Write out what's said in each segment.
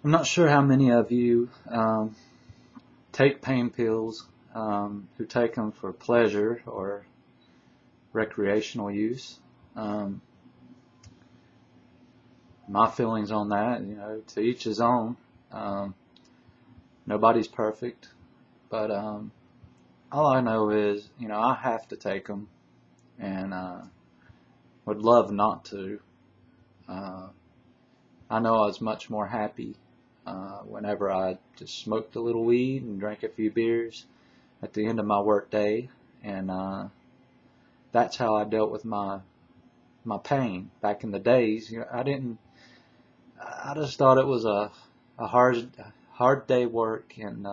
I'm not sure how many of you take pain pills, who take them for pleasure or recreational use. My feelings on that, to each his own. Nobody's perfect, but all I know is, I have to take them, and would love not to. I know I was much more happy whenever I just smoked a little weed and drank a few beers at the end of my work day, and that's how I dealt with my pain back in the days. I just thought it was a hard day work, and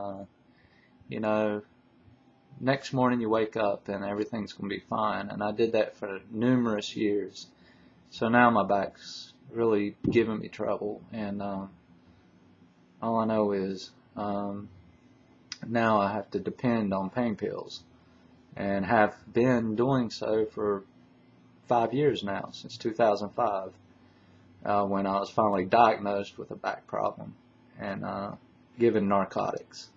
next morning you wake up and everything's going to be fine, and I did that for numerous years. So now my back's really giving me trouble, and all I know is now I have to depend on pain pills, and have been doing so for 5 years now, since 2005, when I was finally diagnosed with a back problem and given narcotics.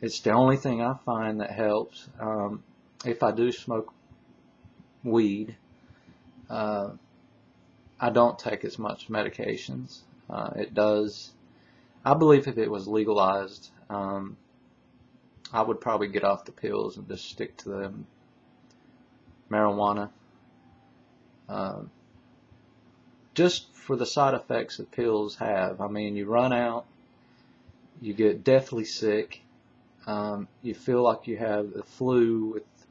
It's the only thing I find that helps. If I do smoke weed, I don't take as much medications. It does. I believe if it was legalized, I would probably get off the pills and just stick to the marijuana. Just for the side effects that pills have. I mean, you run out, you get deathly sick, you feel like you have the flu with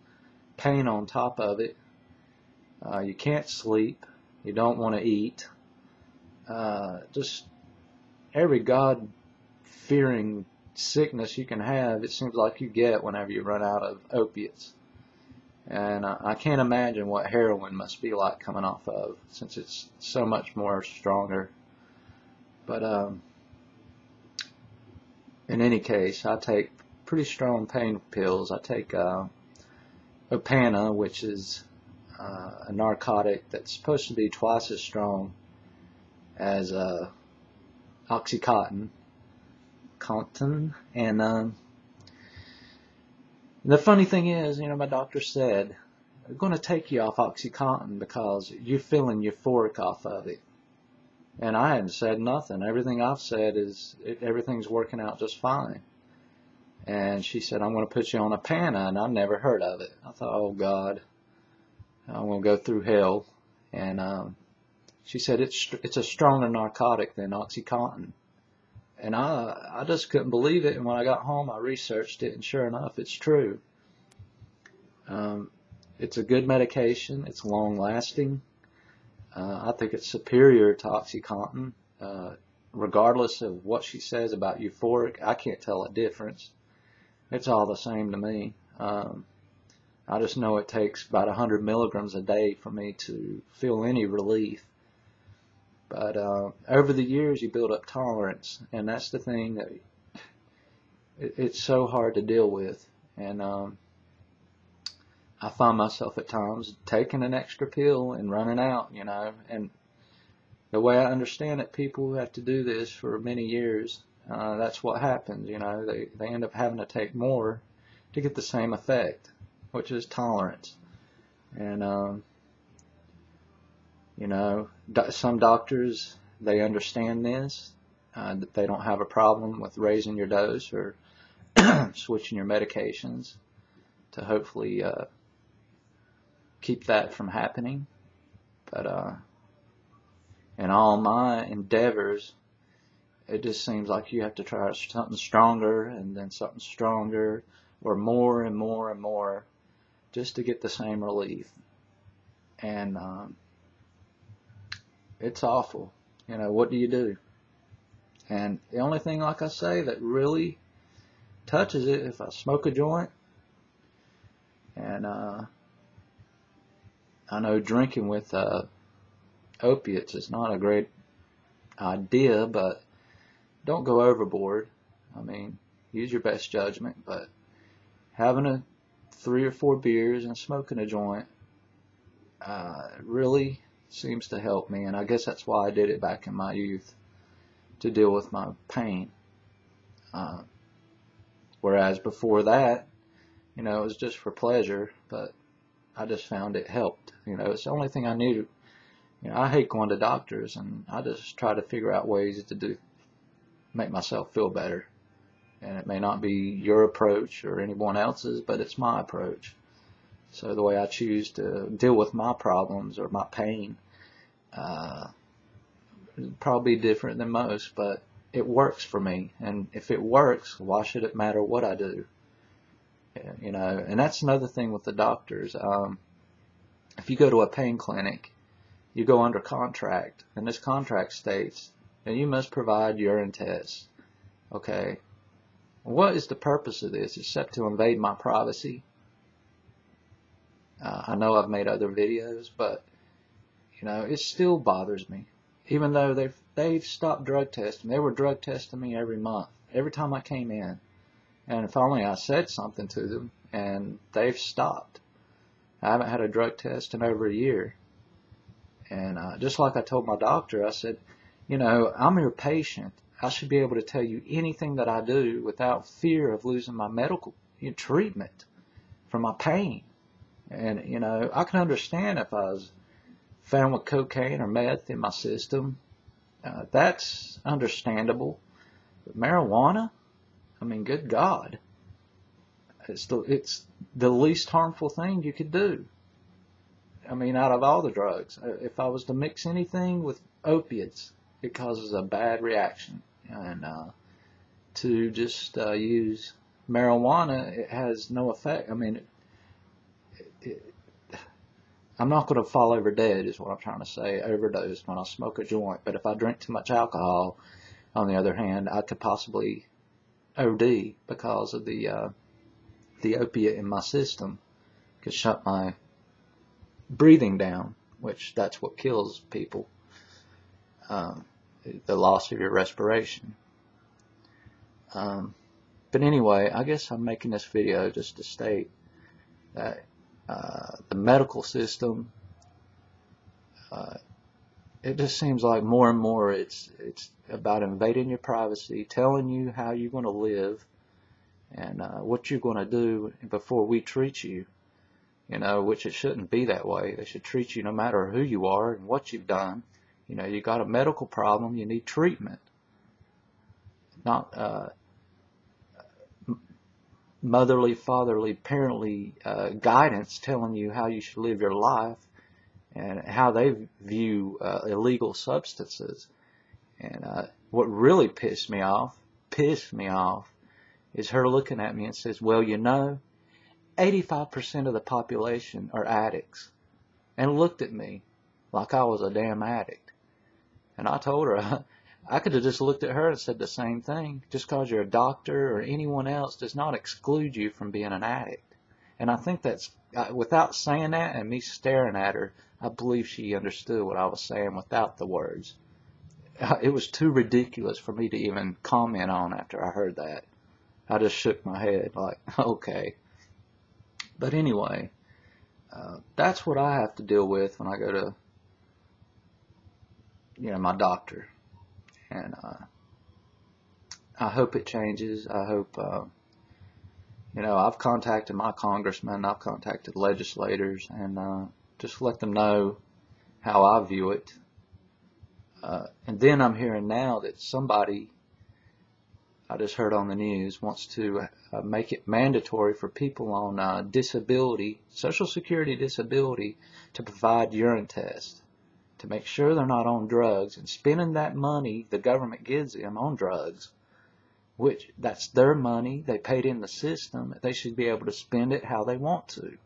pain on top of it, you can't sleep, you don't want to eat, just every God-fearing sickness you can have, it seems like you get whenever you run out of opiates. And I can't imagine what heroin must be like coming off of, since it's so much more stronger. But in any case, I take pretty strong pain pills. I take Opana, which is a narcotic that's supposed to be twice as strong as Oxycontin. And the funny thing is, my doctor said, "We're going to take you off Oxycontin because you're feeling euphoric off of it." And I hadn't said nothing. Everything I've said is everything's working out just fine. And she said, "I'm going to put you on a Opana," and I've never heard of it. I thought, oh God, I'm going to go through hell. And she said it's a stronger narcotic than Oxycontin. And I just couldn't believe it, and when I got home I researched it, and sure enough, it's true. It's a good medication, it's long lasting. I think it's superior to Oxycontin, regardless of what she says about euphoric. I can't tell a difference. It's all the same to me. I just know it takes about 100 milligrams a day for me to feel any relief. But over the years, you build up tolerance, and that's the thing that it's so hard to deal with. And I find myself at times taking an extra pill and running out, And the way I understand it, people who have to do this for many years, that's what happens. They end up having to take more to get the same effect, which is tolerance. And some doctors, they understand this, that they don't have a problem with raising your dose or switching your medications to hopefully keep that from happening. But in all my endeavors, it just seems like you have to try something stronger and then something stronger, or more and more and more, just to get the same relief. And it's awful. What do you do? And the only thing, like I say, that really touches it, if I smoke a joint, and I know drinking with opiates is not a great idea, but don't go overboard. I mean, use your best judgment, but having 3 or 4 beers and smoking a joint really seems to help me, and I guess that's why I did it back in my youth. to deal with my pain. Whereas before that, it was just for pleasure, but I just found it helped. It's the only thing I knew. I hate going to doctors, and I just try to figure out ways to make myself feel better. And it may not be your approach or anyone else's, but it's my approach. So the way I choose to deal with my problems or my pain is probably different than most, but it works for me. And if it works, why should it matter what I do? And that's another thing with the doctors. If you go to a pain clinic, you go under contract, and this contract states that you must provide urine tests. Okay, what is the purpose of this except to invade my privacy? I know I've made other videos, but it still bothers me. Even though they've stopped drug testing, they were drug testing me every month, every time I came in. And if only I said something to them, and they've stopped. I haven't had a drug test in over a year. And just like I told my doctor, I said, I'm your patient. I should be able to tell you anything that I do without fear of losing my medical treatment for my pain. And, I can understand if I was found with cocaine or meth in my system. That's understandable. But marijuana? I mean, good God. It's the least harmful thing you could do. I mean, out of all the drugs. If I was to mix anything with opiates, it causes a bad reaction. And to just use marijuana, it has no effect. I mean, I'm not going to fall over dead, is what I'm trying to say, overdose when I smoke a joint. But if I drink too much alcohol, on the other hand, I could possibly OD because of the opiate in my system. Could shut my breathing down, which that's what kills people. The loss of your respiration. But anyway, I guess I'm making this video just to state that the medical system, it just seems like more and more it's about invading your privacy, telling you how you're going to live and what you're going to do before we treat you, which it shouldn't be that way. They should treat you no matter who you are and what you've done. You got a medical problem, you need treatment, not motherly, fatherly, parently guidance telling you how you should live your life and how they view illegal substances. And what really pissed me off is her looking at me and says, well, 85% of the population are addicts, and looked at me like I was a damn addict. And I told her, I could have just looked at her and said the same thing. Just because you're a doctor or anyone else does not exclude you from being an addict. And I think that's, without saying that and me staring at her, I believe she understood what I was saying without the words. It was too ridiculous for me to even comment on after I heard that. I just shook my head like, okay. But anyway, that's what I have to deal with when I go to, my doctor. And I hope it changes. I hope, I've contacted my congressman, I've contacted legislators, and just let them know how I view it. And then I'm hearing now that somebody, I just heard on the news, wants to make it mandatory for people on disability, Social Security disability, to provide urine tests to make sure they're not on drugs and spending that money the government gives them on drugs, which that's their money. They paid in the system. They should be able to spend it how they want to.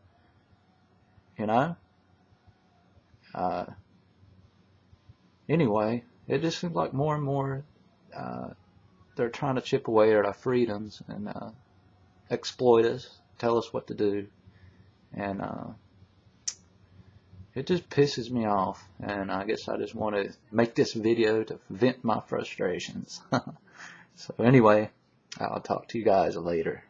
Anyway, it just seems like more and more they're trying to chip away at our freedoms and exploit us, tell us what to do, and it just pisses me off. And I guess I just want to make this video to vent my frustrations. So anyway, I'll talk to you guys later.